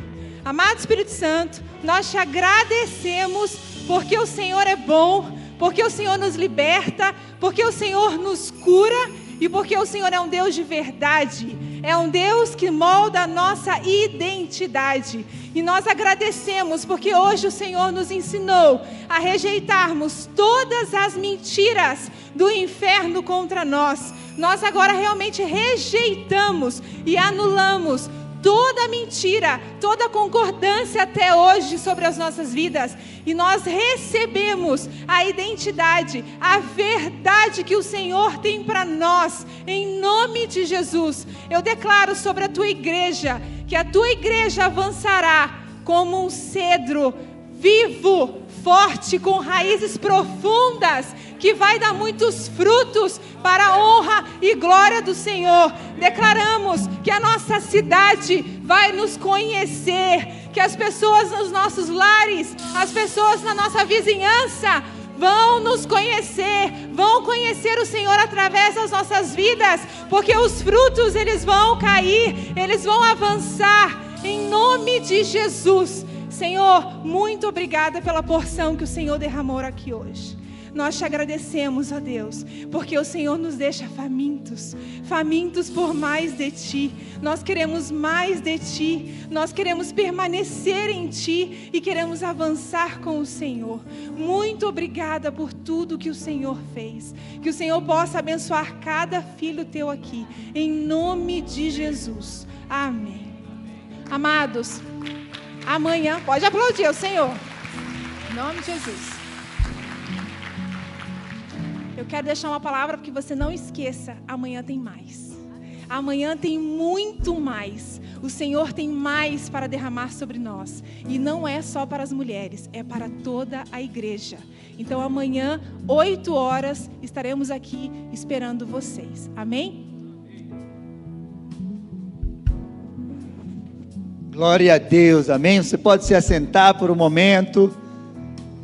Amado Espírito Santo, nós te agradecemos porque o Senhor é bom, porque o Senhor nos liberta, porque o Senhor nos cura e porque o Senhor é um Deus de verdade, é um Deus que molda a nossa identidade. E nós agradecemos porque hoje o Senhor nos ensinou a rejeitarmos todas as mentiras do inferno contra nós. Nós agora realmente rejeitamos e anulamos toda mentira, toda concordância até hoje sobre as nossas vidas. E nós recebemos a identidade, a verdade que o Senhor tem para nós, em nome de Jesus. Eu declaro sobre a Tua igreja, que a Tua igreja avançará como um cedro vivo, forte, com raízes profundas, que vai dar muitos frutos para a honra e glória do Senhor. Declaramos que a nossa cidade vai nos conhecer, que as pessoas nos nossos lares, as pessoas na nossa vizinhança vão nos conhecer, vão conhecer o Senhor através das nossas vidas, porque os frutos eles vão cair, eles vão avançar, em nome de Jesus. Senhor, muito obrigada pela porção que o Senhor derramou aqui hoje. Nós te agradecemos, ó Deus, porque o Senhor nos deixa famintos, famintos por mais de Ti. Nós queremos mais de Ti, nós queremos permanecer em Ti e queremos avançar com o Senhor. Muito obrigada por tudo que o Senhor fez. Que o Senhor possa abençoar cada filho Teu aqui, em nome de Jesus. Amém. Amados, amanhã, pode aplaudir o Senhor, em nome de Jesus. Eu quero deixar uma palavra para que você não esqueça. Amanhã tem mais. Amanhã tem muito mais. O Senhor tem mais para derramar sobre nós. E não é só para as mulheres, é para toda a igreja. Então amanhã, 8 horas, estaremos aqui esperando vocês. Amém? Glória a Deus, amém? Você pode se assentar por um momento.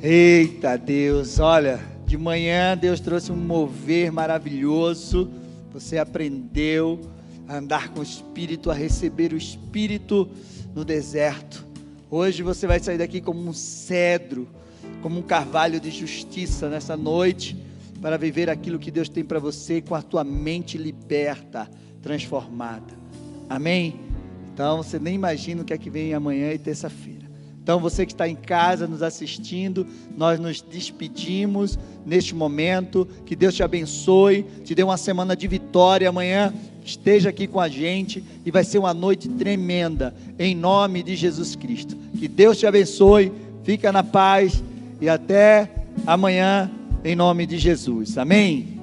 Eita Deus, olha... De manhã Deus trouxe um mover maravilhoso, você aprendeu a andar com o Espírito, a receber o Espírito no deserto. Hoje você vai sair daqui como um cedro, como um carvalho de justiça nessa noite, para viver aquilo que Deus tem para você, com a tua mente liberta, transformada. Amém? Então você nem imagina o que é que vem amanhã e terça-feira. Então você que está em casa nos assistindo, nós nos despedimos neste momento. Que Deus te abençoe, te dê uma semana de vitória. Amanhã esteja aqui com a gente e vai ser uma noite tremenda, em nome de Jesus Cristo. Que Deus te abençoe, fica na paz e até amanhã, em nome de Jesus. Amém?